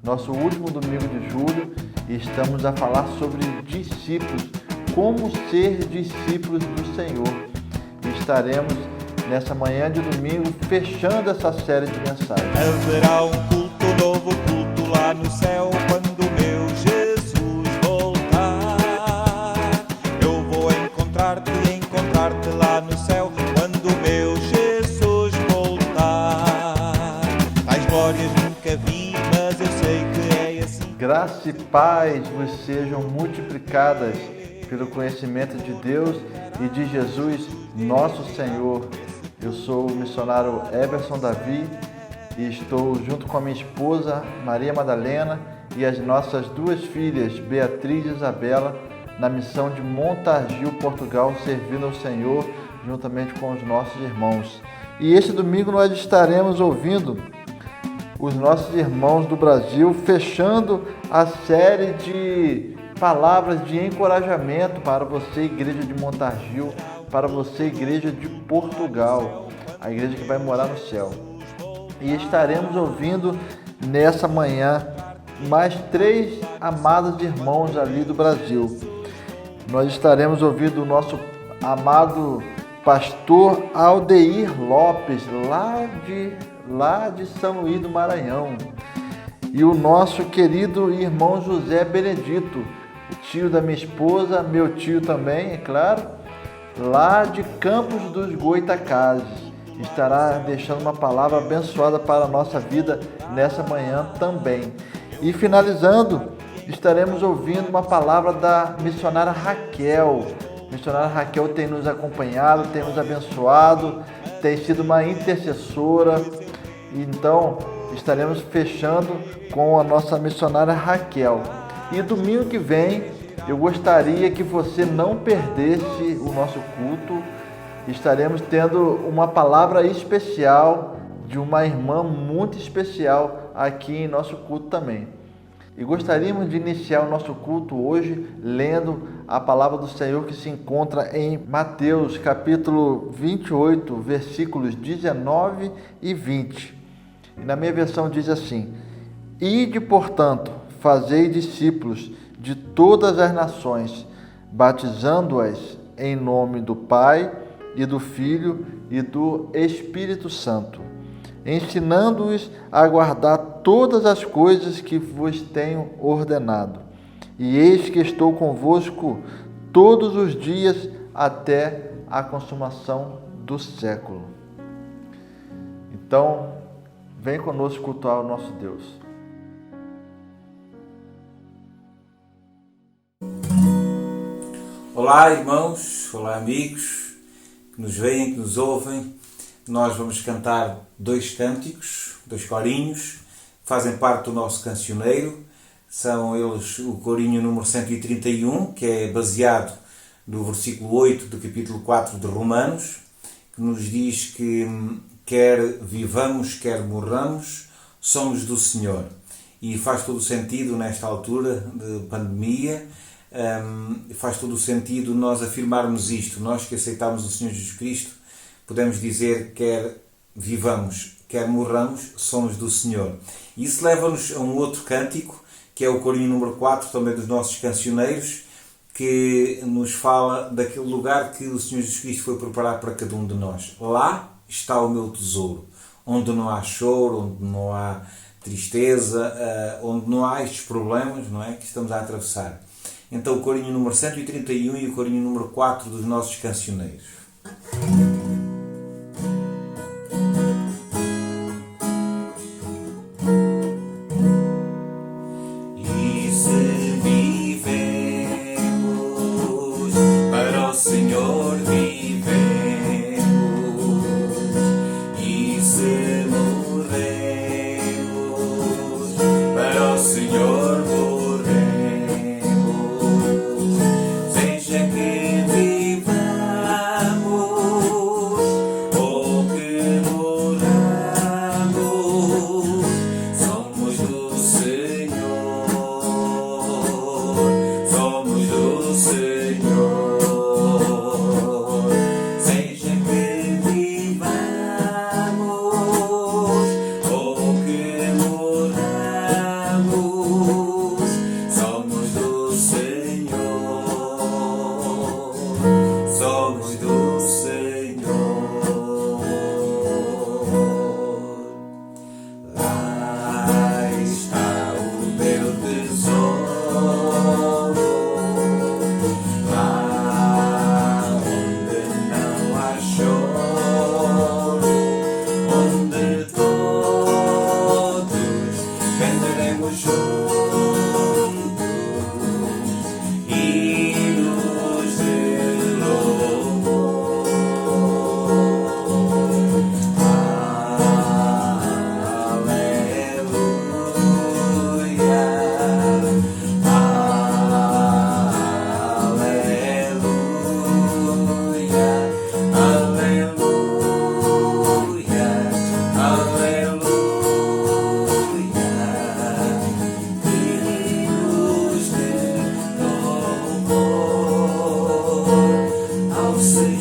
nosso último domingo de julho, e estamos a falar sobre discípulos, como ser discípulos do Senhor. E estaremos nessa manhã de domingo fechando essa série de mensagens. Haverá um culto, novo culto lá no céu, quando o meu Jesus voltar. Eu vou encontrar-te lá no céu, quando o meu Jesus voltar. Tais glórias nunca vi, mas eu sei que é assim. Graça e paz vos sejam multiplicadas pelo conhecimento de Deus e de Jesus, nosso Senhor. Eu sou o missionário Eberson Davi e estou junto com a minha esposa Maria Madalena e as nossas duas filhas, Beatriz e Isabela, na missão de Montargis, Portugal, servindo ao Senhor juntamente com os nossos irmãos. E este domingo nós estaremos ouvindo os nossos irmãos do Brasil fechando a série de palavras de encorajamento para você, igreja de Montargis, para você, igreja de Portugal, a igreja que vai morar no céu. E estaremos ouvindo nessa manhã mais 3 amados irmãos ali do Brasil. Nós estaremos ouvindo o nosso amado pastor Aldeir Lopes, lá de São Luís do Maranhão. E o nosso querido irmão José Benedito, tio da minha esposa, meu tio também, é claro, lá de Campos dos Goitacazes. Estará deixando uma palavra abençoada para a nossa vida nessa manhã também. E finalizando, estaremos ouvindo uma palavra da missionária Raquel. A missionária Raquel tem nos acompanhado, tem nos abençoado, tem sido uma intercessora. Então, estaremos fechando com a nossa missionária Raquel. E domingo que vem, eu gostaria que você não perdesse o nosso culto. Estaremos tendo uma palavra especial de uma irmã muito especial aqui em nosso culto também. E gostaríamos de iniciar o nosso culto hoje lendo a palavra do Senhor que se encontra em Mateus capítulo 28, versículos 19 e 20. E na minha versão diz assim: Ide, portanto, fazei discípulos de todas as nações, batizando-as em nome do Pai e do Filho e do Espírito Santo, ensinando-os a guardar todas as coisas que vos tenho ordenado. E eis que estou convosco todos os dias até a consumação do século. Então, vem conosco cultuar o nosso Deus. Olá, irmãos, olá, amigos que nos veem, que nos ouvem. Nós vamos cantar 2 cânticos, 2 corinhos, fazem parte do nosso cancioneiro. São eles o corinho número 131, que é baseado no versículo 8 do capítulo 4 de Romanos, que nos diz que quer vivamos, quer morramos, somos do Senhor. E faz todo o sentido nesta altura de pandemia. Faz todo o sentido nós afirmarmos isto. Nós que aceitamos o Senhor Jesus Cristo, podemos dizer quer vivamos, quer morramos, somos do Senhor. E isso leva-nos a um outro cântico, que é o corinho número 4, também dos nossos cancioneiros, que nos fala daquele lugar que o Senhor Jesus Cristo foi preparar para cada um de nós. Lá está o meu tesouro, onde não há choro, onde não há tristeza, onde não há estes problemas, não é, que estamos a atravessar. Então o corinho número 131 e o corinho número 4 dos nossos cancioneiros. E se vivemos, para o Senhor vivemos, e se morremos, para o Senhor morremos. Seja que vivamos somos do Senhor, somos do Senhor. Lá está o meu tesouro, lá onde não há choro, onde todos cantaremos juntos hinos de louvor. Aleluia, aleluia, aleluia, aleluia. Hinos de louvor ao Senhor.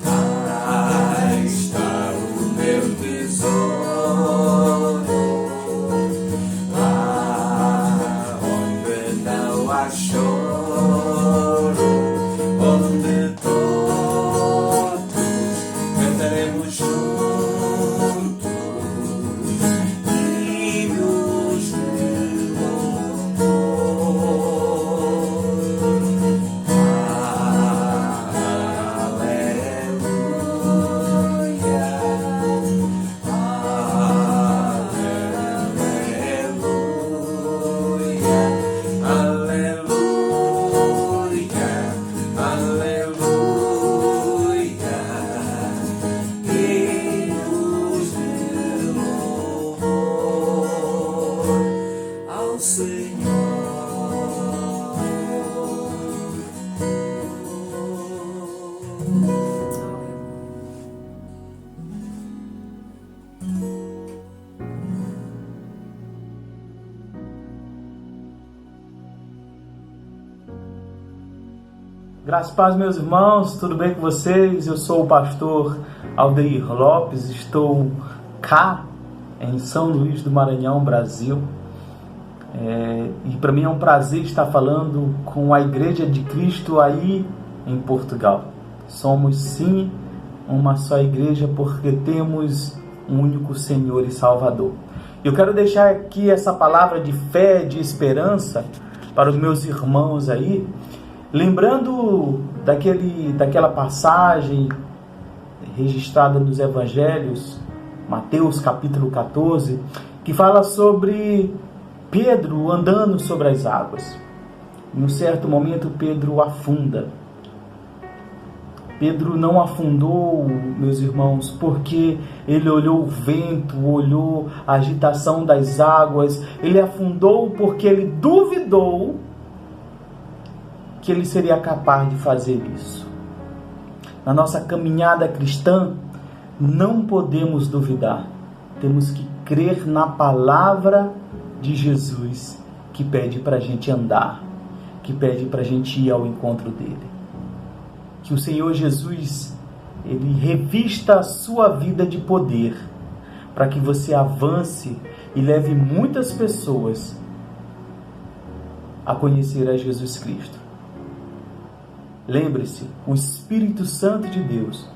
Lá está o meu tesouro, lá onde não há choro, onde todos cantaremos juntos hinos de Graças a paz, meus irmãos, tudo bem com vocês? Eu sou o pastor Aldeir Lopes, estou cá em São Luís do Maranhão, Brasil. E para mim é um prazer estar falando com a Igreja de Cristo aí em Portugal. Somos sim uma só igreja porque temos um único Senhor e Salvador. Eu quero deixar aqui essa palavra de fé, de esperança para os meus irmãos aí, lembrando daquela passagem registrada nos Evangelhos, Mateus capítulo 14, que fala sobre Pedro andando sobre as águas. Em um certo momento, Pedro afunda. Pedro não afundou, meus irmãos, porque ele olhou o vento, olhou a agitação das águas. Ele afundou porque ele duvidou que ele seria capaz de fazer isso. Na nossa caminhada cristã, não podemos duvidar. Temos que crer na palavra de Jesus, que pede para a gente andar, que pede para a gente ir ao encontro dele. Que o Senhor Jesus, ele revista a sua vida de poder, para que você avance e leve muitas pessoas a conhecer a Jesus Cristo. Lembre-se, o Espírito Santo de Deus,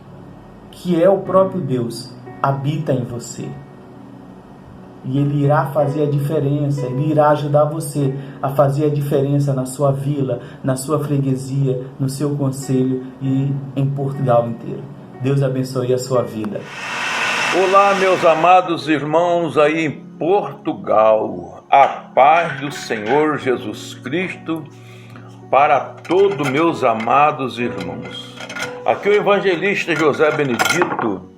que é o próprio Deus, habita em você. E ele irá fazer a diferença, ele irá ajudar você a fazer a diferença na sua vila, na sua freguesia, no seu concelho e em Portugal inteiro. Deus abençoe a sua vida. Olá, meus amados irmãos aí em Portugal. A paz do Senhor Jesus Cristo para todos meus amados irmãos. Aqui o evangelista José Benedito,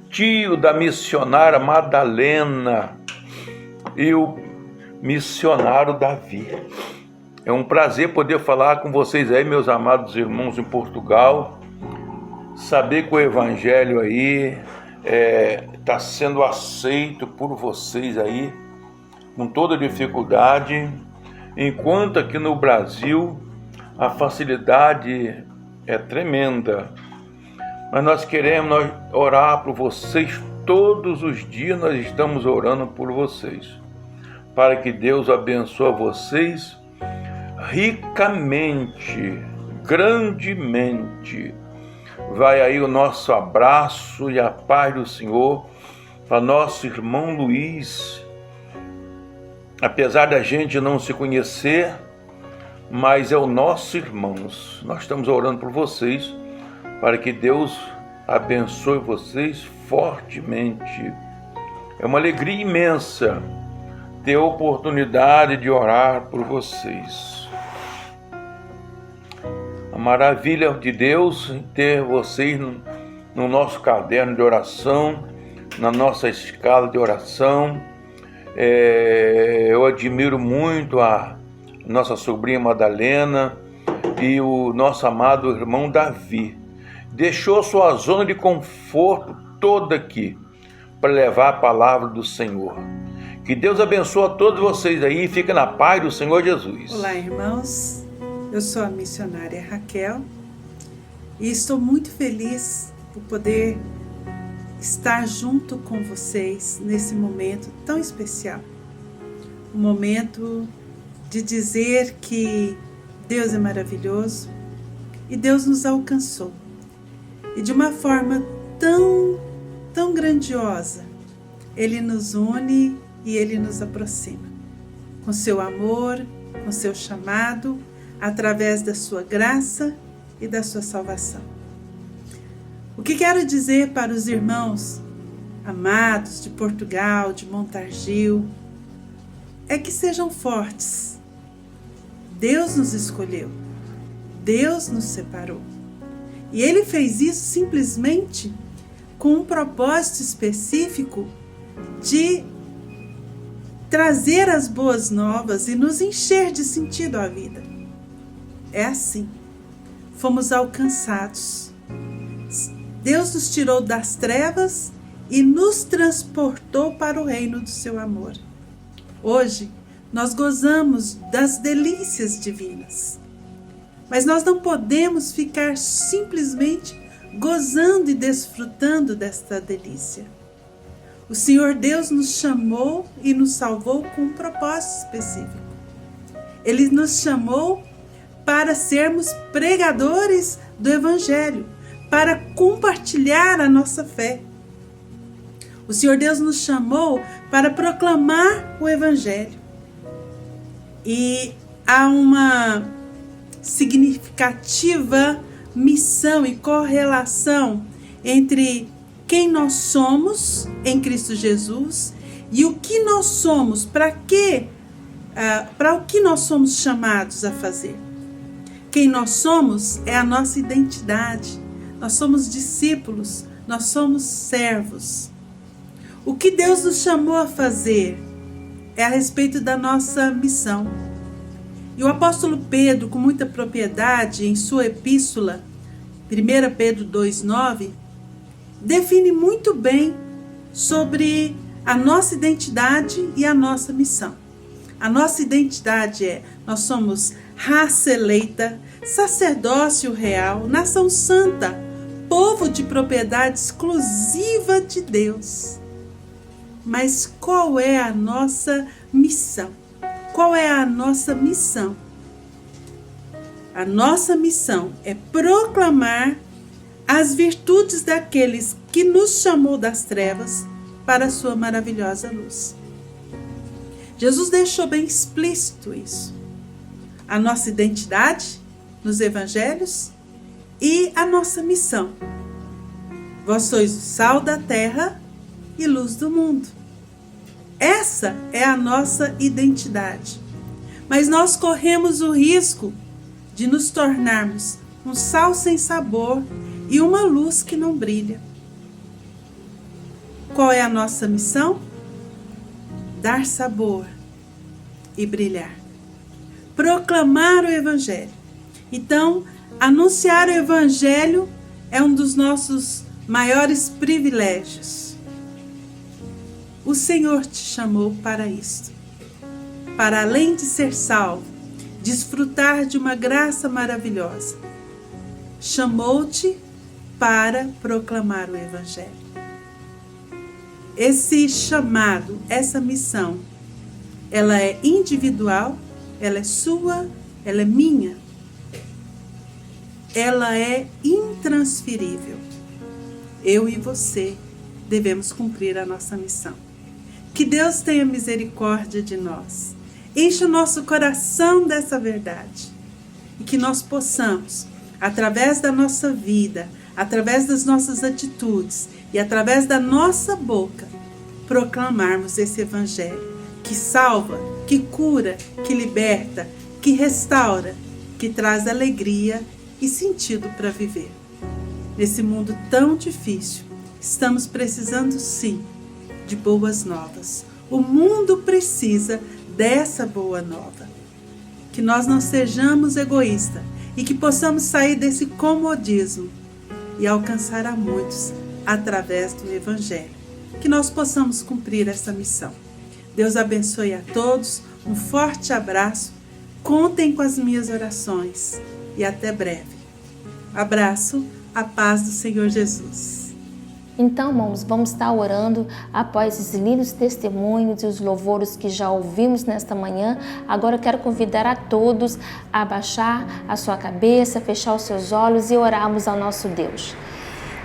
tio da missionária Madalena e o missionário Davi. É um prazer poder falar com vocês aí, meus amados irmãos em Portugal. Saber que o evangelho aí está sendo aceito por vocês aí, com toda dificuldade, enquanto aqui no Brasil a facilidade é tremenda. mas nós queremos orar por vocês todos os dias. Nós estamos orando por vocês, para que Deus abençoe vocês ricamente, grandemente. Vai aí o nosso abraço e a paz do Senhor para nosso irmão Luiz. Apesar da gente não se conhecer, mas é o nosso irmão. Nós estamos orando por vocês, para que Deus abençoe vocês fortemente. É uma alegria imensa ter a oportunidade de orar por vocês. A maravilha de Deus em ter vocês no nosso caderno de oração, na nossa escala de oração. Eu admiro muito a nossa sobrinha Madalena e o nosso amado irmão Davi. Deixou sua zona de conforto toda aqui para levar a palavra do Senhor. Que Deus abençoe a todos vocês aí e fique na paz do Senhor Jesus. Olá, irmãos. Eu sou a missionária Raquel e estou muito feliz por poder estar junto com vocês nesse momento tão especial. Um momento de dizer que Deus é maravilhoso e Deus nos alcançou. E de uma forma tão grandiosa, Ele nos une e Ele nos aproxima. Com seu amor, com seu chamado, através da sua graça e da sua salvação. O que quero dizer para os irmãos amados de Portugal, de Montargil, é que sejam fortes. Deus nos escolheu, Deus nos separou. E Ele fez isso simplesmente com um propósito específico de trazer as boas novas e nos encher de sentido à vida. É assim, fomos alcançados. Deus nos tirou das trevas e nos transportou para o reino do seu amor. Hoje, nós gozamos das delícias divinas. Mas nós não podemos ficar simplesmente gozando e desfrutando desta delícia. O Senhor Deus nos chamou e nos salvou com um propósito específico. Ele nos chamou para sermos pregadores do Evangelho, para compartilhar a nossa fé. O Senhor Deus nos chamou para proclamar o Evangelho. E há uma significativa missão e correlação entre quem nós somos em Cristo Jesus e o que nós somos, para o que nós somos chamados a fazer. Quem nós somos é a nossa identidade. Nós somos discípulos, nós somos servos. O que Deus nos chamou a fazer é a respeito da nossa missão. E o apóstolo Pedro, com muita propriedade, em sua epístola, 1 Pedro 2,9, define muito bem sobre a nossa identidade e a nossa missão. A nossa identidade é: nós somos raça eleita, sacerdócio real, nação santa, povo de propriedade exclusiva de Deus. Mas qual é a nossa missão? Qual é a nossa missão? A nossa missão é proclamar as virtudes daqueles que nos chamou das trevas para a sua maravilhosa luz. Jesus deixou bem explícito isso. A nossa identidade nos evangelhos e a nossa missão. Vós sois o sal da terra e luz do mundo. Essa é a nossa identidade. Mas nós corremos o risco de nos tornarmos um sal sem sabor e uma luz que não brilha. Qual é a nossa missão? Dar sabor e brilhar. Proclamar o Evangelho. Então, anunciar o Evangelho é um dos nossos maiores privilégios. O Senhor te chamou para isto. Para além de ser salvo, desfrutar de uma graça maravilhosa. Chamou-te para proclamar o Evangelho. Esse chamado, essa missão, ela é individual, ela é sua, ela é minha. Ela é intransferível. Eu e você devemos cumprir a nossa missão. Que Deus tenha misericórdia de nós. Encha o nosso coração dessa verdade. E que nós possamos, através da nossa vida, através das nossas atitudes e através da nossa boca, proclamarmos esse Evangelho que salva, que cura, que liberta, que restaura, que traz alegria e sentido para viver. Nesse mundo tão difícil, estamos precisando sim de boas novas. O mundo precisa dessa boa nova. Que nós não sejamos egoístas e que possamos sair desse comodismo e alcançar a muitos através do Evangelho. Que nós possamos cumprir essa missão. Deus abençoe a todos, um forte abraço, contem com as minhas orações e até breve. Abraço, a paz do Senhor Jesus. Então, irmãos, vamos estar orando após esses lindos testemunhos e os louvores que já ouvimos nesta manhã. Agora eu quero convidar a todos a abaixar a sua cabeça, fechar os seus olhos e orarmos ao nosso Deus.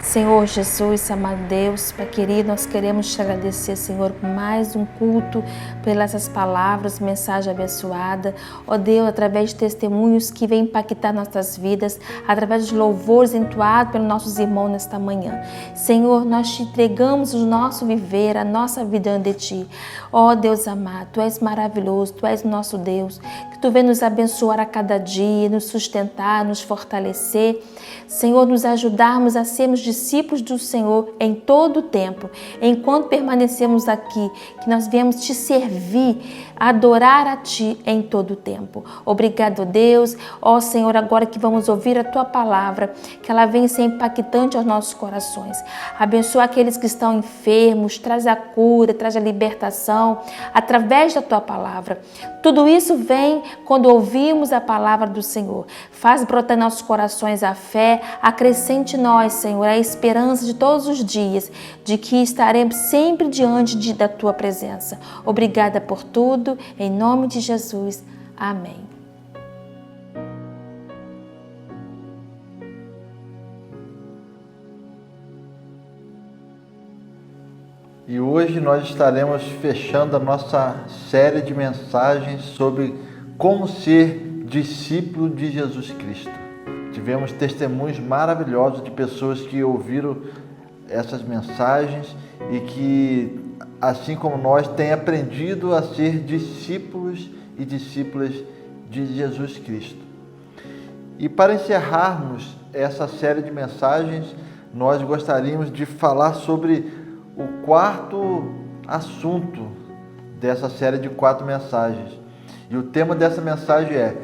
Senhor Jesus, amado Deus, Pai querido, nós queremos te agradecer, Senhor, por mais um culto, pelas essas palavras, mensagem abençoada. Ó Deus, através de testemunhos que vêm impactar nossas vidas, através de louvores entoados pelos nossos irmãos nesta manhã. Senhor, nós te entregamos o nosso viver, a nossa vida ante ti. Ó Deus amado, Tu és maravilhoso, Tu és nosso Deus, que Tu vem nos abençoar a cada dia, nos sustentar, nos fortalecer. Senhor, nos ajudarmos a sermos discípulos do Senhor em todo o tempo, enquanto permanecemos aqui, que nós viemos te servir, adorar a Ti em todo o tempo. Obrigado, Deus. Ó Senhor, agora que vamos ouvir a Tua palavra, que ela venha ser impactante aos nossos corações. Abençoa aqueles que estão enfermos, traz a cura, traz a libertação, através da Tua palavra. Tudo isso vem quando ouvimos a palavra do Senhor. Faz brotar em nossos corações a fé, acrescente em nós, Senhor, a esperança de todos os dias, de que estaremos sempre diante da Tua presença. Obrigada por tudo, em nome de Jesus. Amém. E hoje nós estaremos fechando a nossa série de mensagens sobre como ser discípulo de Jesus Cristo. Tivemos testemunhos maravilhosos de pessoas que ouviram essas mensagens e que, assim como nós, têm aprendido a ser discípulos e discípulas de Jesus Cristo. E para encerrarmos essa série de mensagens, nós gostaríamos de falar sobre o quarto assunto dessa série de 4 mensagens. E o tema dessa mensagem é: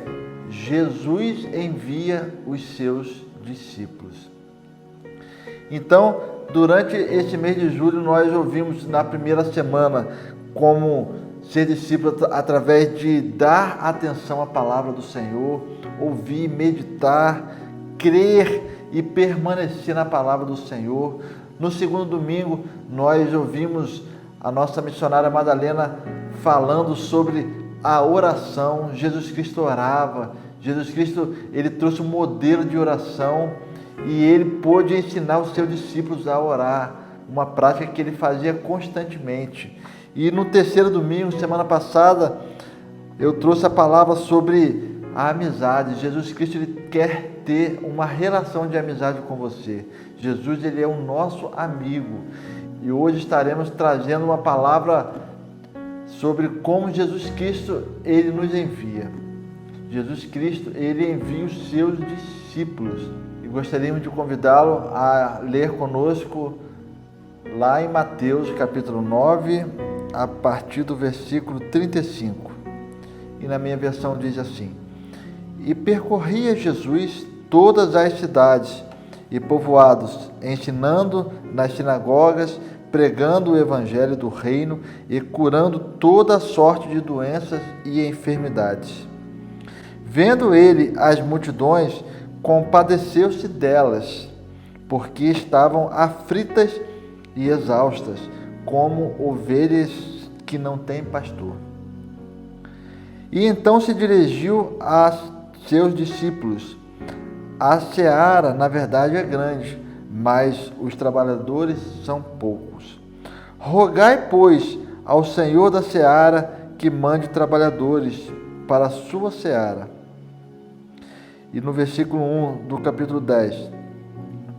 Jesus envia os seus discípulos. Então, durante esse mês de julho, nós ouvimos na primeira semana como ser discípulo através de dar atenção à palavra do Senhor, ouvir, meditar, crer e permanecer na palavra do Senhor. No segundo domingo, nós ouvimos a nossa missionária Madalena falando sobre a oração. Jesus Cristo orava. Jesus Cristo, ele trouxe um modelo de oração e ele pôde ensinar os seus discípulos a orar, uma prática que ele fazia constantemente. E no terceiro domingo, semana passada, eu trouxe a palavra sobre a amizade. Jesus Cristo, ele quer ter uma relação de amizade com você. Jesus, ele é o nosso amigo. E hoje estaremos trazendo uma palavra sobre como Jesus Cristo, ele nos envia. Jesus Cristo, ele envia os seus discípulos. E gostaríamos de convidá-lo a ler conosco lá em Mateus, capítulo 9, a partir do versículo 35. E na minha versão diz assim: E percorria Jesus todas as cidades e povoados, ensinando nas sinagogas, pregando o evangelho do reino e curando toda sorte de doenças e enfermidades. Vendo ele as multidões, compadeceu-se delas, porque estavam aflitas e exaustas, como ovelhas que não têm pastor. E então se dirigiu a seus discípulos: a seara, na verdade, é grande, mas os trabalhadores são poucos. Rogai, pois, ao Senhor da seara que mande trabalhadores para a sua seara. E no versículo 1 do capítulo 10: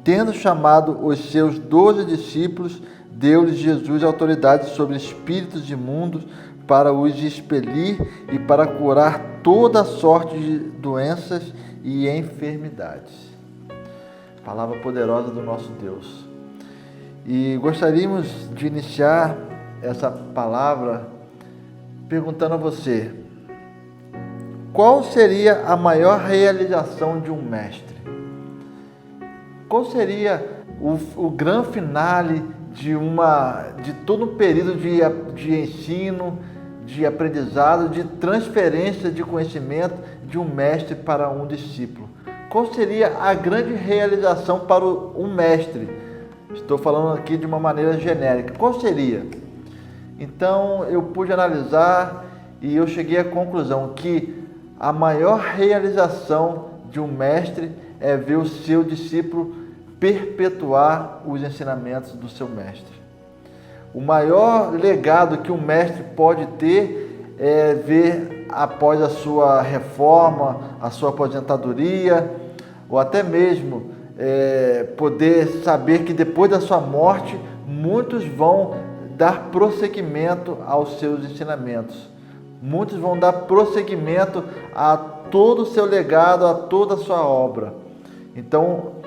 tendo chamado os seus 12 discípulos, deu-lhes Jesus autoridade sobre espíritos imundos para os expelir e para curar toda sorte de doenças e enfermidades. Palavra poderosa do nosso Deus. E gostaríamos de iniciar essa palavra perguntando a você: qual seria a maior realização de um mestre? Qual seria o grande finale de todo um período de ensino, de aprendizado, de transferência de conhecimento de um mestre para um discípulo? Qual seria a grande realização para um mestre? Estou falando aqui de uma maneira genérica. Qual seria? Então eu pude analisar e eu cheguei à conclusão que a maior realização de um mestre é ver o seu discípulo perpetuar os ensinamentos do seu mestre. O maior legado que um mestre pode ter é ver, após a sua reforma, a sua aposentadoria, ou até mesmo poder saber que depois da sua morte, muitos vão dar prosseguimento aos seus ensinamentos. Muitos vão dar prosseguimento a todo o seu legado, a toda a sua obra. Então,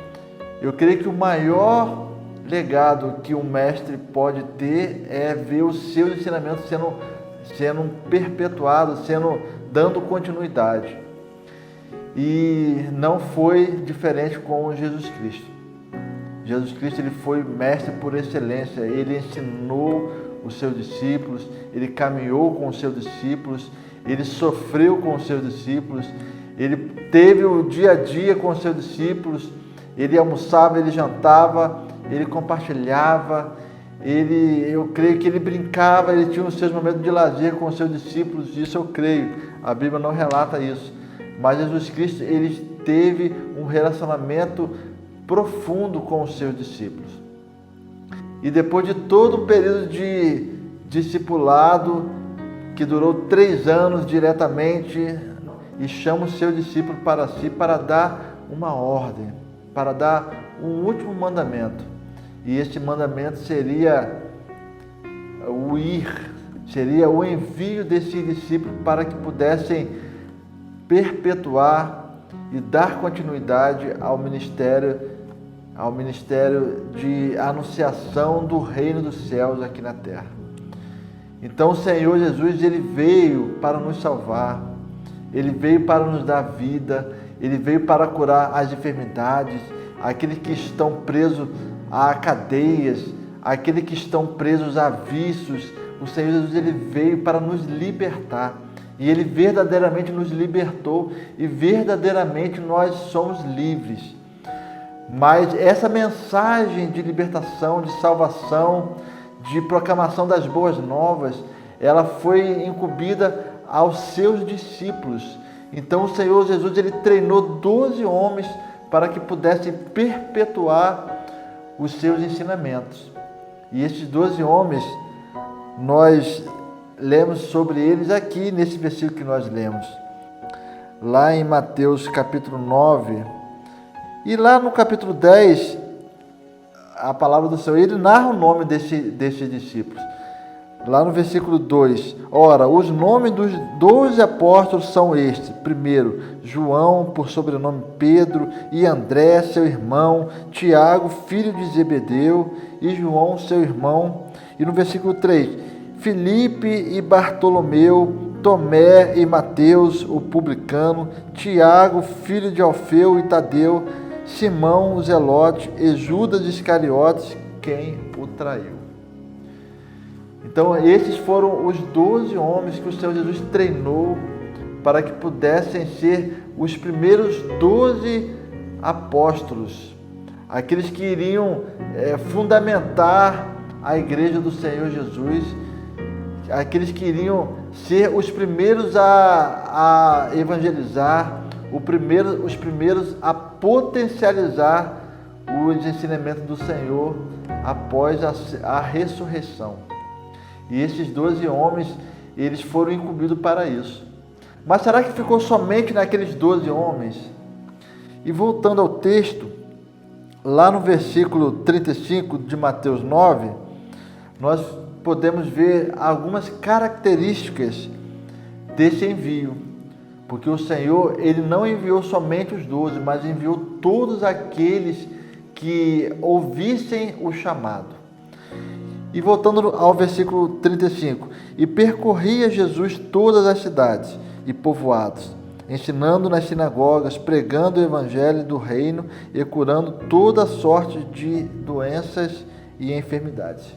eu creio que o maior legado que um mestre pode ter é ver os seus ensinamentos sendo perpetuados, dando continuidade. E não foi diferente com Jesus Cristo. Jesus Cristo, ele foi mestre por excelência. Ele ensinou os seus discípulos, ele caminhou com os seus discípulos, ele sofreu com os seus discípulos, ele teve o dia a dia com os seus discípulos. Ele almoçava, ele jantava, ele compartilhava, eu creio que ele brincava, ele tinha os seus momentos de lazer com os seus discípulos, isso eu creio, a Bíblia não relata isso. Mas Jesus Cristo, ele teve um relacionamento profundo com os seus discípulos. E depois de todo um período de discipulado, que durou 3 anos diretamente, e chama o seu discípulo para si para dar uma ordem, para dar um último mandamento. E este mandamento seria o ir, seria o envio desses discípulos para que pudessem perpetuar e dar continuidade ao ministério de anunciação do reino dos céus aqui na terra. Então o Senhor Jesus, ele veio para nos salvar, ele veio para nos dar vida, ele veio para curar as enfermidades, aqueles que estão presos a cadeias, aqueles que estão presos a vícios. O Senhor Jesus, ele veio para nos libertar. E ele verdadeiramente nos libertou e verdadeiramente nós somos livres. Mas essa mensagem de libertação, de salvação, de proclamação das boas novas, ela foi incumbida aos seus discípulos. Então o Senhor Jesus, ele treinou 12 homens para que pudessem perpetuar os seus ensinamentos. E esses 12 homens, nós lemos sobre eles aqui nesse versículo que nós lemos, lá em Mateus capítulo 9, e lá no capítulo 10, a palavra do Senhor, ele narra o nome desses discípulos. Lá no versículo 2, ora, os nomes dos 12 apóstolos são estes: primeiro, João, por sobrenome Pedro, e André, seu irmão, Tiago, filho de Zebedeu, e João, seu irmão. E no versículo 3, Filipe e Bartolomeu, Tomé e Mateus, o publicano, Tiago, filho de Alfeu e Tadeu, Simão, o Zelote, e Judas Iscariotes, quem o traiu. Então, esses foram os 12 homens que o Senhor Jesus treinou para que pudessem ser os primeiros 12 apóstolos, aqueles que iriam fundamentar a igreja do Senhor Jesus, aqueles que iriam ser os primeiros a evangelizar, os primeiros a potencializar os ensinamentos do Senhor após a ressurreição. E esses 12 homens, eles foram incumbidos para isso. Mas será que ficou somente naqueles 12 homens? E voltando ao texto, lá no versículo 35 de Mateus 9, nós podemos ver algumas características desse envio. Porque o Senhor, ele não enviou somente os 12, mas enviou todos aqueles que ouvissem o chamado. E voltando ao versículo 35, e percorria Jesus todas as cidades e povoados, ensinando nas sinagogas, pregando o evangelho do reino e curando toda sorte de doenças e enfermidades.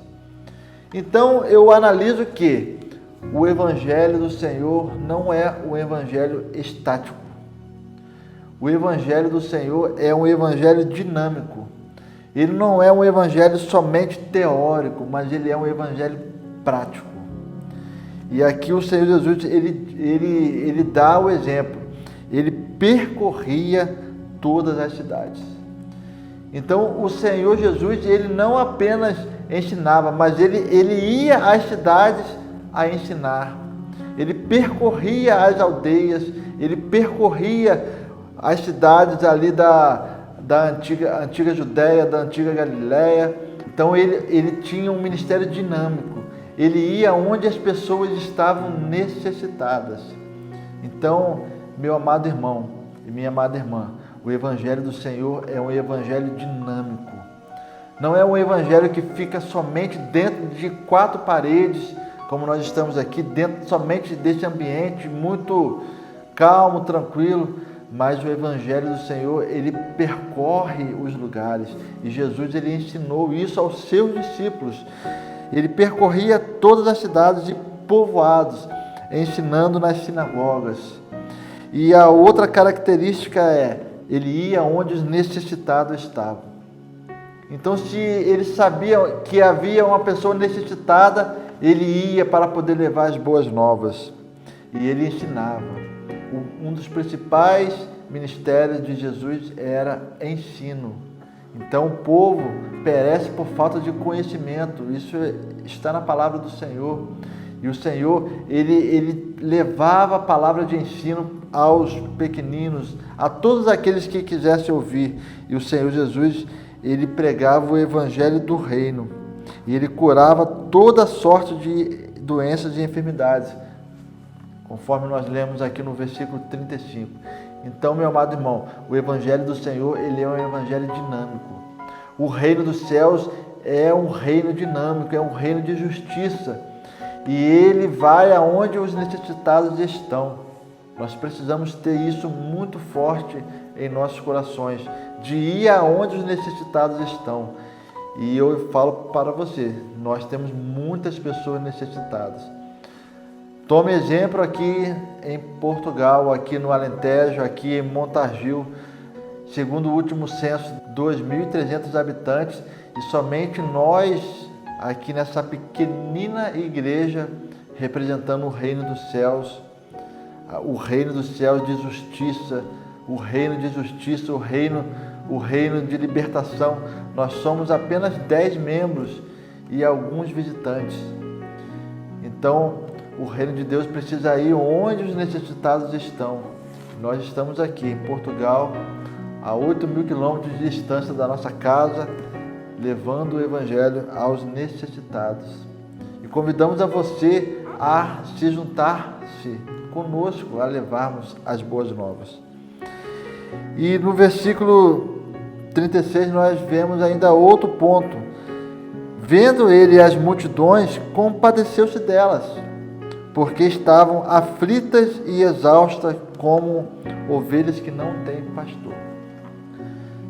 Então eu analiso que o evangelho do Senhor não é um evangelho estático. O evangelho do Senhor é um evangelho dinâmico. Ele não é um evangelho somente teórico, mas ele é um evangelho prático. E aqui o Senhor Jesus, ele dá o exemplo. Ele percorria todas as cidades. Então o Senhor Jesus, ele não apenas ensinava, mas ele ia às cidades a ensinar. Ele percorria as aldeias, ele percorria as cidades ali da antiga Judéia, da antiga Galiléia. Então ele tinha um ministério dinâmico. Ele ia onde as pessoas estavam necessitadas. Então, meu amado irmão e minha amada irmã, o evangelho do Senhor é um evangelho dinâmico. Não é um evangelho que fica somente dentro de 4 paredes, como nós estamos aqui, dentro somente desse ambiente muito calmo, tranquilo, mas o evangelho do Senhor, ele percorre os lugares. E Jesus, ele ensinou isso aos seus discípulos. Ele percorria todas as cidades e povoados, ensinando nas sinagogas. E a outra característica é, ele ia onde os necessitados estavam. Então, se ele sabia que havia uma pessoa necessitada, ele ia para poder levar as boas novas. E ele ensinava. Um dos principais ministérios de Jesus era ensino. Então, o povo perece por falta de conhecimento. Isso está na palavra do Senhor. E o Senhor, ele levava a palavra de ensino aos pequeninos, a todos aqueles que quisessem ouvir. E o Senhor Jesus, ele pregava o evangelho do reino. E ele curava toda sorte de doenças e enfermidades, conforme nós lemos aqui no versículo 35. Então, meu amado irmão, o evangelho do Senhor, ele é um evangelho dinâmico. O reino dos céus é um reino dinâmico, é um reino de justiça. E ele vai aonde os necessitados estão. Nós precisamos ter isso muito forte em nossos corações, de ir aonde os necessitados estão. E eu falo para você, nós temos muitas pessoas necessitadas. Tome exemplo aqui em Portugal, aqui no Alentejo, aqui em Montargil. Segundo o último censo, 2.300 habitantes, e somente nós, aqui nessa pequenina igreja, representando o reino dos céus de justiça, o reino de libertação. Nós somos apenas 10 membros e alguns visitantes. Então, o reino de Deus precisa ir onde os necessitados estão. Nós estamos aqui em Portugal, a 8.000 quilômetros de distância da nossa casa, levando o evangelho aos necessitados. E convidamos a você a se juntar-se conosco, a levarmos as boas novas. E no versículo 36 nós vemos ainda outro ponto. Vendo ele as multidões, compadeceu-se delas, porque estavam aflitas e exaustas como ovelhas que não têm pastor.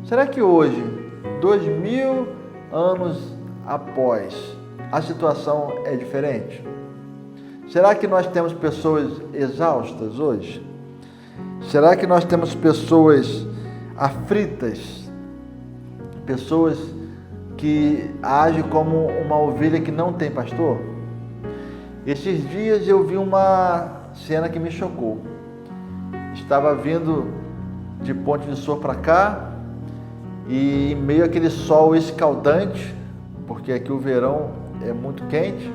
Será que hoje, 2000 anos após, a situação é diferente? Será que nós temos pessoas exaustas hoje? Será que nós temos pessoas aflitas? pessoas que agem como uma ovelha que não tem pastor? Esses dias eu vi uma cena que me chocou. Estava vindo de Ponte de Sor para cá e em meio àquele sol escaldante, porque aqui o verão é muito quente,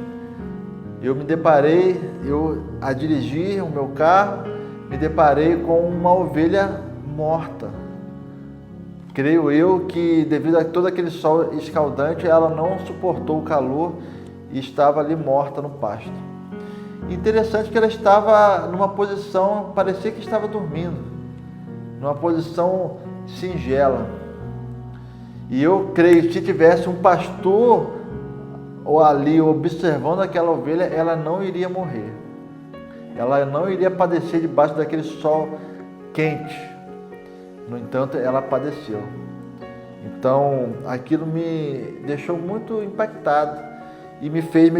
eu a dirigir o meu carro, me deparei com uma ovelha morta. Creio eu que devido a todo aquele sol escaldante, ela não suportou o calor e estava ali morta no pasto. Interessante que ela estava numa posição, parecia que estava dormindo, numa posição singela. E eu creio que se tivesse um pastor ali observando aquela ovelha, ela não iria morrer. Ela não iria padecer debaixo daquele sol quente. No entanto, ela padeceu. Então, aquilo me deixou muito impactado e me fez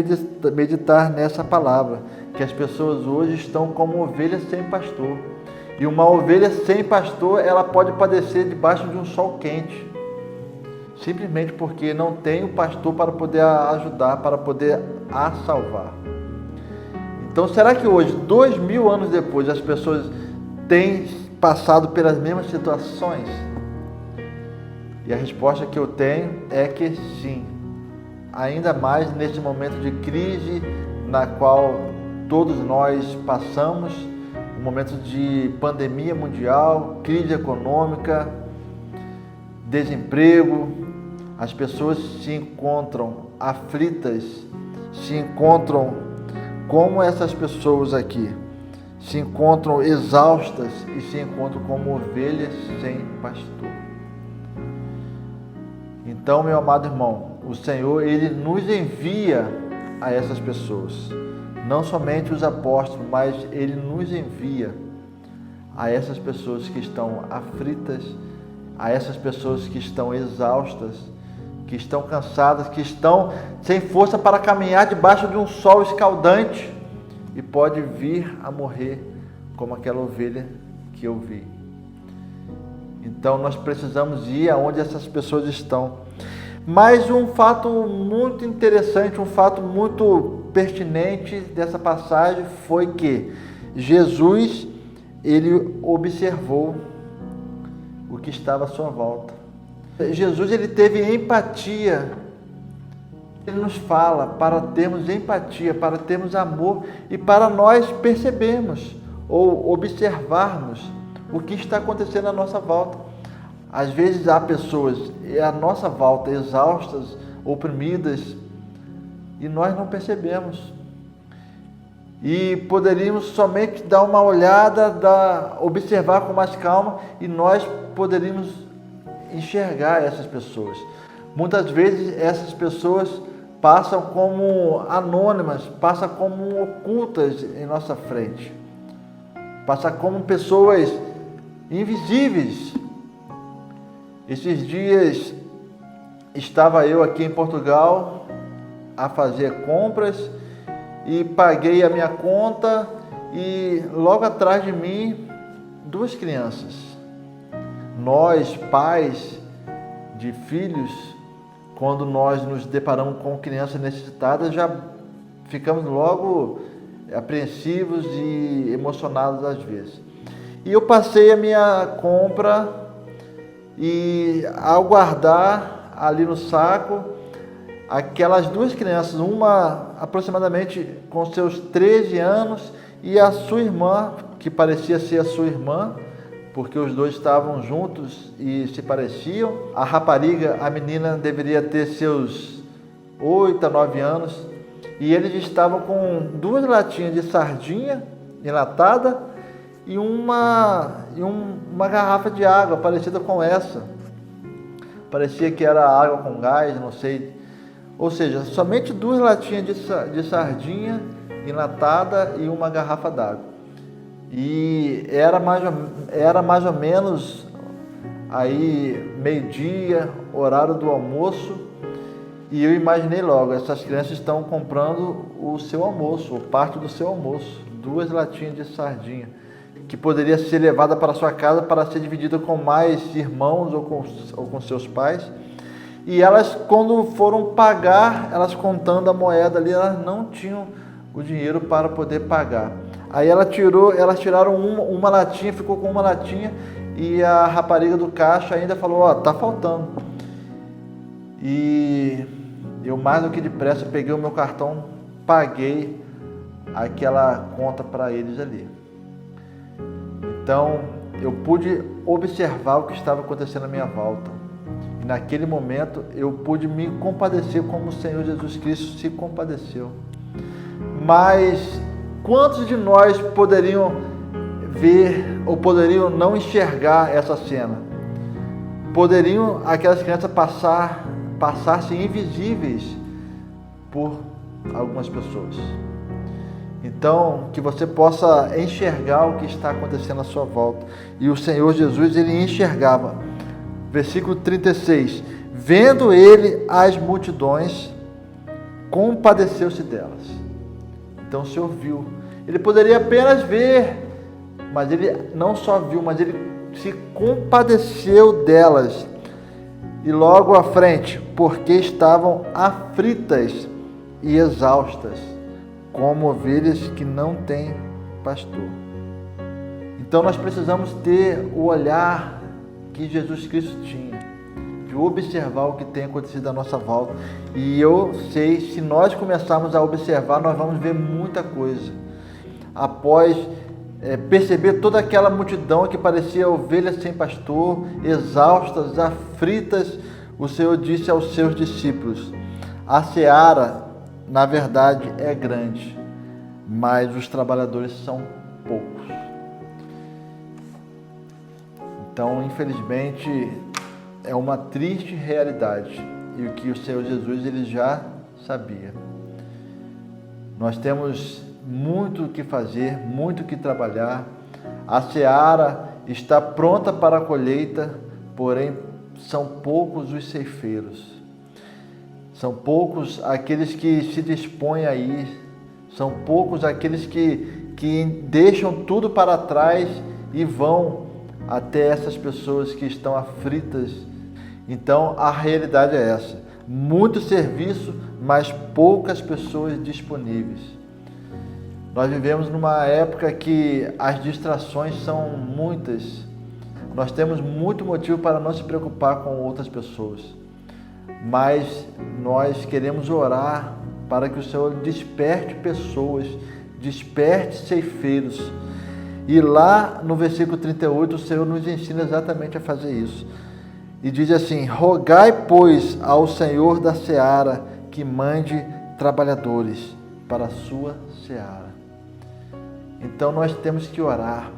meditar nessa palavra, que as pessoas hoje estão como ovelhas sem pastor. E uma ovelha sem pastor, ela pode padecer debaixo de um sol quente, simplesmente porque não tem o pastor para poder a ajudar, para poder a salvar. Então, será que hoje, 2000 anos depois, as pessoas têm passado pelas mesmas situações? E a resposta que eu tenho é que sim. Ainda mais nesse momento de crise na qual todos nós passamos, um momento de pandemia mundial, crise econômica, desemprego, as pessoas se encontram aflitas, se encontram como essas pessoas aqui, se encontram exaustas e se encontram como ovelhas sem pastor. Então, meu amado irmão, o Senhor, Ele nos envia a essas pessoas, não somente os apóstolos, mas Ele nos envia a essas pessoas que estão aflitas, a essas pessoas que estão exaustas, que estão cansadas, que estão sem força para caminhar debaixo de um sol escaldante e pode vir a morrer como aquela ovelha que eu vi. Então nós precisamos ir aonde essas pessoas estão. Mas um fato muito interessante, um fato muito pertinente dessa passagem foi que Jesus, ele observou o que estava à sua volta. Jesus, ele teve empatia. Ele nos fala para termos empatia, para termos amor e para nós percebermos ou observarmos o que está acontecendo à nossa volta. Às vezes há pessoas à nossa volta exaustas, oprimidas, e nós não percebemos. E poderíamos somente dar uma olhada, observar com mais calma, e nós poderíamos enxergar essas pessoas. Muitas vezes essas pessoas passam como anônimas, passam como ocultas em nossa frente, passam como pessoas invisíveis. Esses dias estava eu aqui em Portugal a fazer compras e paguei a minha conta e logo atrás de mim 2 crianças. Nós, pais de filhos, quando nós nos deparamos com crianças necessitadas, já ficamos logo apreensivos e emocionados às vezes. E eu passei a minha compra e ao guardar ali no saco, aquelas 2 crianças, uma aproximadamente com seus 13 anos e a sua irmã, que parecia ser a sua irmã, porque os 2 estavam juntos e se pareciam. A rapariga, a menina, deveria ter seus 8 a 9 anos e eles estavam com 2 latinhas de sardinha enlatada e uma garrafa de água parecida com essa. Parecia que era água com gás, não sei. Ou seja, somente 2 latinhas de sardinha enlatada e uma garrafa d'água. E era mais ou menos aí meio-dia, horário do almoço. E eu imaginei logo, essas crianças estão comprando o seu almoço, ou parte do seu almoço. 2 latinhas de sardinha, que poderia ser levada para sua casa para ser dividida com mais irmãos ou com seus pais. E elas, quando foram pagar, elas contando a moeda ali, elas não tinham o dinheiro para poder pagar. Aí elas tiraram uma latinha, ficou com uma latinha, e a rapariga do caixa ainda falou, ó, tá faltando. E eu, mais do que depressa, peguei o meu cartão, paguei aquela conta para eles ali. Então, eu pude observar o que estava acontecendo à minha volta. E naquele momento, eu pude me compadecer como o Senhor Jesus Cristo se compadeceu. Mas quantos de nós poderiam ver ou poderiam não enxergar essa cena? Poderiam aquelas crianças passar-se invisíveis por algumas pessoas. Então, que você possa enxergar o que está acontecendo à sua volta. E o Senhor Jesus, ele enxergava. Versículo 36. Vendo ele as multidões, compadeceu-se delas. Então o Senhor viu. Ele poderia apenas ver, mas ele não só viu, mas ele se compadeceu delas. E logo à frente, porque estavam aflitas e exaustas, como ovelhas que não têm pastor. Então nós precisamos ter o olhar que Jesus Cristo tinha, de observar o que tem acontecido à nossa volta. E eu sei, se nós começarmos a observar, nós vamos ver muita coisa. Após perceber toda aquela multidão que parecia ovelhas sem pastor, exaustas, aflitas, o Senhor disse aos seus discípulos: a seara, na verdade, é grande, mas os trabalhadores são poucos. Então, infelizmente, é uma triste realidade, e o que o Senhor Jesus ele já sabia. Nós temos muito o que fazer, muito o que trabalhar. A seara está pronta para a colheita, porém são poucos os ceifeiros. São poucos aqueles que se dispõem a ir, são poucos aqueles que deixam tudo para trás e vão até essas pessoas que estão aflitas. Então a realidade é essa: muito serviço, mas poucas pessoas disponíveis. Nós vivemos numa época que as distrações são muitas. Nós temos muito motivo para não se preocupar com outras pessoas. Mas nós queremos orar para que o Senhor desperte pessoas, desperte ceifeiros. E lá no versículo 38, o Senhor nos ensina exatamente a fazer isso. E diz assim: rogai, pois, ao Senhor da seara que mande trabalhadores para a sua seara. Então nós temos que orar,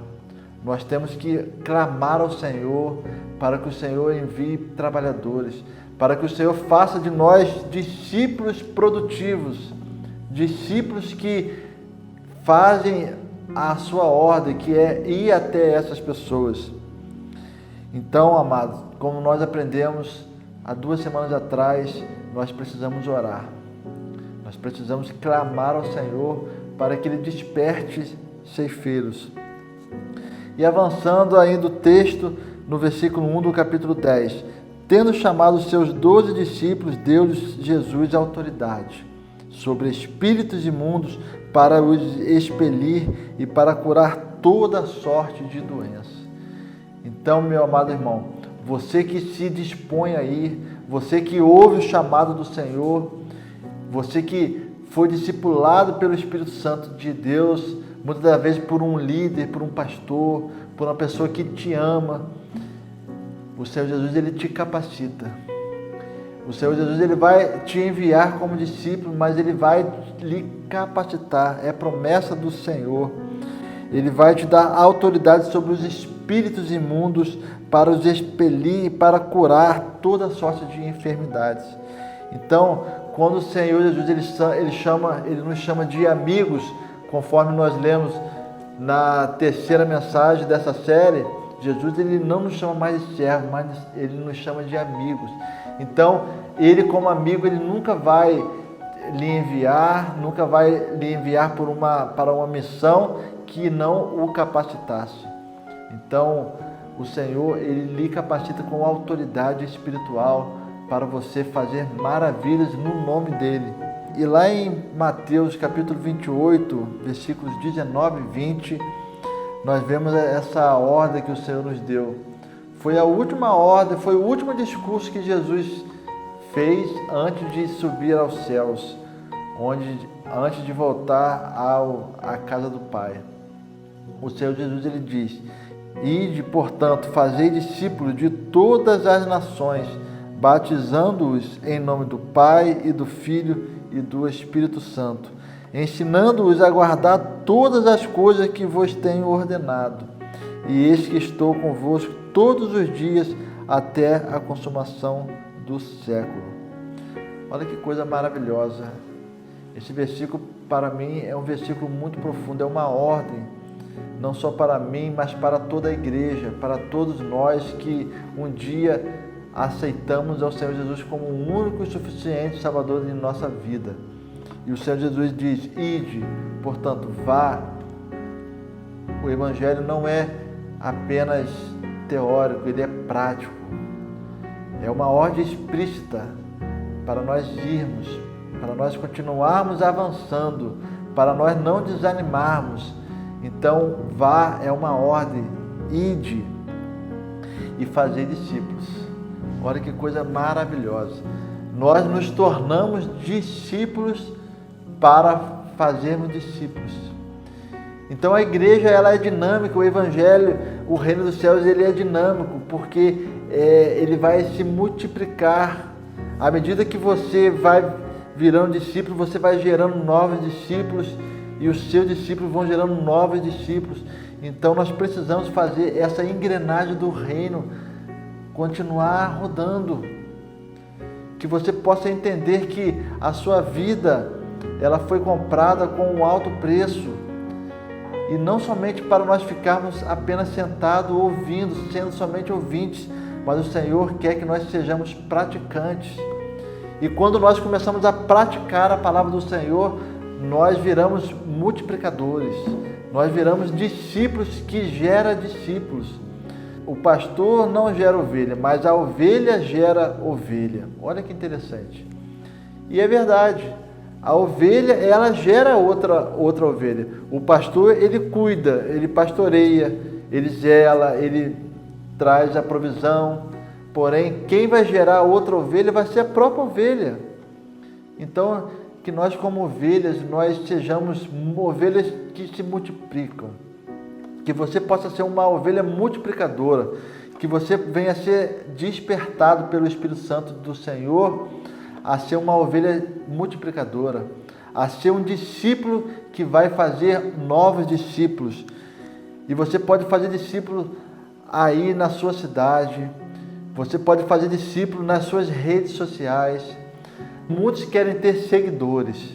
nós temos que clamar ao Senhor para que o Senhor envie trabalhadores, para que o Senhor faça de nós discípulos produtivos, discípulos que fazem a sua ordem, que é ir até essas pessoas. Então, amados, como nós aprendemos há 2 semanas atrás, nós precisamos orar. Nós precisamos clamar ao Senhor para que Ele desperte ceifeiros. E avançando ainda o texto, no versículo 1 do capítulo 10, tendo chamado os seus 12 discípulos, deu-lhes Jesus autoridade sobre espíritos imundos para os expelir e para curar toda sorte de doença. Então, meu amado irmão, você que se dispõe a ir, você que ouve o chamado do Senhor, você que foi discipulado pelo Espírito Santo de Deus, muitas das vezes por um líder, por um pastor, por uma pessoa que te ama, o Senhor Jesus, Ele te capacita. O Senhor Jesus, Ele vai te enviar como discípulo, mas Ele vai lhe capacitar. É promessa do Senhor. Ele vai te dar autoridade sobre os espíritos imundos para os expelir e para curar toda sorte de enfermidades. Então, quando o Senhor Jesus, Ele nos chama de amigos, conforme nós lemos na 3ª mensagem dessa série, Jesus, Ele não nos chama mais de servos, mas Ele nos chama de amigos. Então, Ele como amigo, Ele nunca vai lhe enviar para uma missão que não o capacitasse. Então, o Senhor, Ele lhe capacita com autoridade espiritual para você fazer maravilhas no nome dele. E lá em Mateus capítulo 28, versículos 19 e 20, nós vemos essa ordem que o Senhor nos deu. Foi a última ordem, foi o último discurso que Jesus fez antes de subir aos céus, antes de voltar à casa do Pai. O Senhor Jesus, ele diz: ide, portanto, fazei discípulos de todas as nações, batizando-os em nome do Pai e do Filho e do Espírito Santo, ensinando-os a guardar todas as coisas que vos tenho ordenado. E eis que estou convosco todos os dias até a consumação do século. Olha que coisa maravilhosa. Esse versículo, para mim, é um versículo muito profundo, é uma ordem, não só para mim, mas para toda a igreja, para todos nós que um dia aceitamos ao Senhor Jesus como o único e suficiente Salvador de nossa vida. E o Senhor Jesus diz: ide, portanto, vá. O Evangelho não é apenas teórico, ele é prático. É uma ordem explícita para nós irmos, para nós continuarmos avançando, para nós não desanimarmos. Então, vá é uma ordem, ide e fazer discípulos. Olha que coisa maravilhosa. Nós nos tornamos discípulos para fazermos discípulos. Então a igreja, ela é dinâmica, o evangelho, o reino dos céus, ele é dinâmico, porque ele vai se multiplicar. À medida que você vai virando discípulo, você vai gerando novos discípulos e os seus discípulos vão gerando novos discípulos. Então nós precisamos fazer essa engrenagem do reino continuar rodando, que você possa entender que a sua vida, ela foi comprada com um alto preço, e não somente para nós ficarmos apenas sentados ouvindo, sendo somente ouvintes, mas o Senhor quer que nós sejamos praticantes. E quando nós começamos a praticar a palavra do Senhor, nós viramos multiplicadores, nós viramos discípulos que geram discípulos. O pastor não gera ovelha, mas a ovelha gera ovelha. Olha que interessante. E é verdade, a ovelha, ela gera outra ovelha. O pastor, ele cuida, ele pastoreia, ele zela, ele traz a provisão. Porém, quem vai gerar outra ovelha vai ser a própria ovelha. Então, que nós como ovelhas, nós sejamos ovelhas que se multiplicam. Que você possa ser uma ovelha multiplicadora, que você venha a ser despertado pelo Espírito Santo do Senhor a ser uma ovelha multiplicadora, a ser um discípulo que vai fazer novos discípulos. E você pode fazer discípulo aí na sua cidade, você pode fazer discípulo nas suas redes sociais. Muitos querem ter seguidores,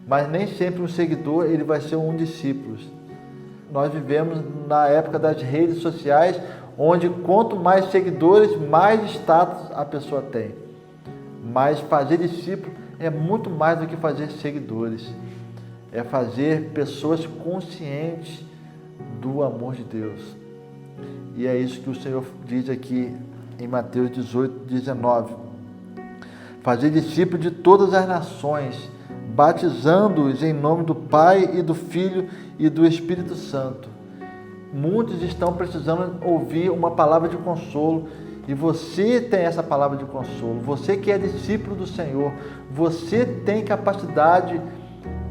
mas nem sempre um seguidor ele vai ser um discípulo. Nós vivemos na época das redes sociais, onde quanto mais seguidores, mais status a pessoa tem. Mas fazer discípulo é muito mais do que fazer seguidores. É fazer pessoas conscientes do amor de Deus. E é isso que o Senhor diz aqui em Mateus 18, 19. Fazer discípulos de todas as nações, batizando-os em nome do Pai e do Filho e do Espírito Santo. Muitos estão precisando ouvir uma palavra de consolo, e você tem essa palavra de consolo. Você que é discípulo do Senhor, você tem capacidade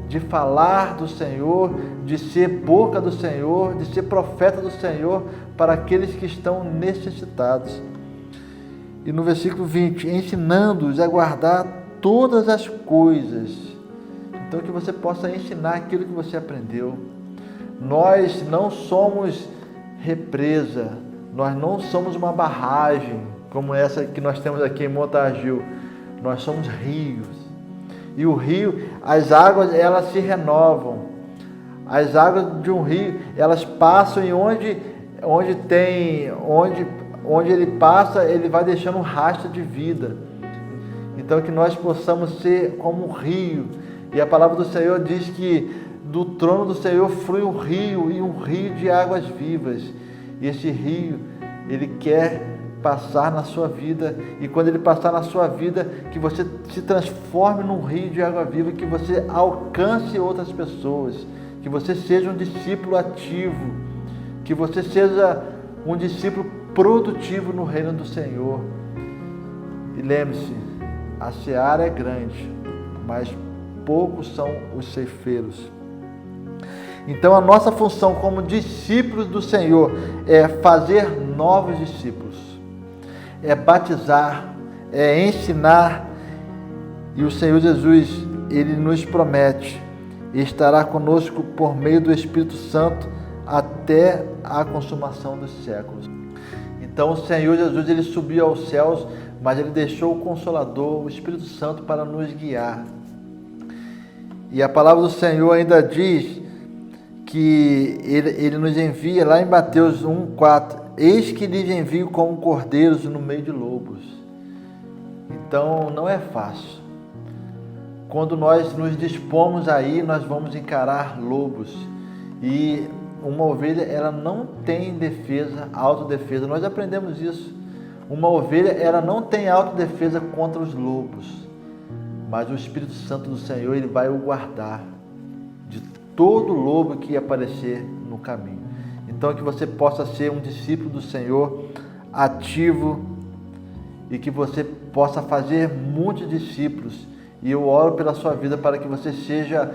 de falar do Senhor, de ser boca do Senhor, de ser profeta do Senhor para aqueles que estão necessitados. E no versículo 20, ensinando-os a guardar todas as coisas. Então que você possa ensinar aquilo que você aprendeu. Nós não somos represa, nós não somos uma barragem como essa que nós temos aqui em Montargil. Nós somos rios. E o rio, as águas, elas se renovam. As águas de um rio, elas passam e onde ele passa, ele vai deixando um rastro de vida. Então que nós possamos ser como um rio. E a palavra do Senhor diz que do trono do Senhor flui um rio, e um rio de águas vivas. E esse rio, ele quer passar na sua vida, e quando ele passar na sua vida, que você se transforme num rio de água viva, que você alcance outras pessoas, que você seja um discípulo ativo, que você seja um discípulo produtivo no reino do Senhor. E lembre-se, a seara é grande, mas poucos são os ceifeiros. Então a nossa função como discípulos do Senhor é fazer novos discípulos, é batizar, é ensinar, e o Senhor Jesus, Ele nos promete, estará conosco por meio do Espírito Santo até a consumação dos séculos. Então o Senhor Jesus, Ele subiu aos céus, mas Ele deixou o Consolador, o Espírito Santo, para nos guiar. E a palavra do Senhor ainda diz que Ele nos envia, lá em Mateus 1,4, eis que lhes envio como cordeiros no meio de lobos. Então não é fácil. Quando nós nos dispomos aí, nós vamos encarar lobos. E uma ovelha, ela não tem defesa, autodefesa. Nós aprendemos isso. Uma ovelha, ela não tem autodefesa contra os lobos. Mas o Espírito Santo do Senhor, Ele vai o guardar de todo lobo que aparecer no caminho. Então, que você possa ser um discípulo do Senhor ativo e que você possa fazer muitos discípulos. E eu oro pela sua vida para que você seja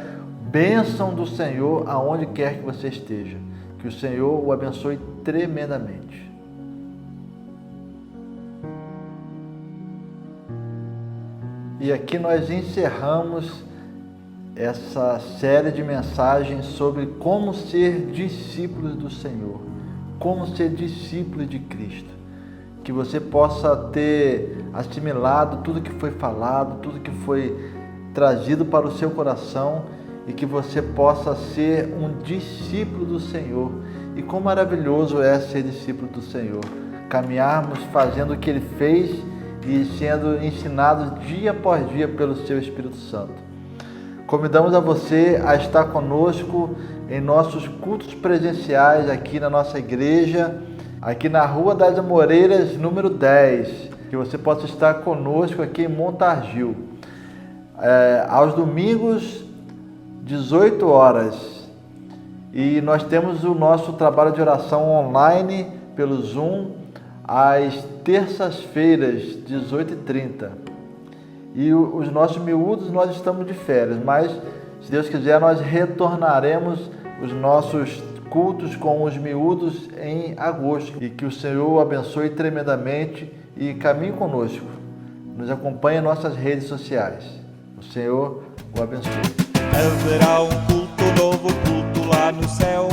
bênção do Senhor aonde quer que você esteja. Que o Senhor o abençoe tremendamente. E aqui nós encerramos essa série de mensagens sobre como ser discípulos do Senhor, como ser discípulo de Cristo. Que você possa ter assimilado tudo que foi falado, tudo que foi trazido para o seu coração, e que você possa ser um discípulo do Senhor. E quão maravilhoso é ser discípulo do Senhor, caminharmos fazendo o que Ele fez e sendo ensinados dia após dia pelo seu Espírito Santo. Convidamos a você a estar conosco em nossos cultos presenciais aqui na nossa igreja, aqui na Rua das Amoreiras, número 10, que você possa estar conosco aqui em Montargil, aos domingos, 18 horas. E nós temos o nosso trabalho de oração online pelo Zoom, às terças-feiras, 18h30. E os nossos miúdos, nós estamos de férias, mas, se Deus quiser, nós retornaremos os nossos cultos com os miúdos em agosto. E que o Senhor o abençoe tremendamente e caminhe conosco. Nos acompanhe em nossas redes sociais. O Senhor o abençoe. Haverá um culto novo, culto lá no céu.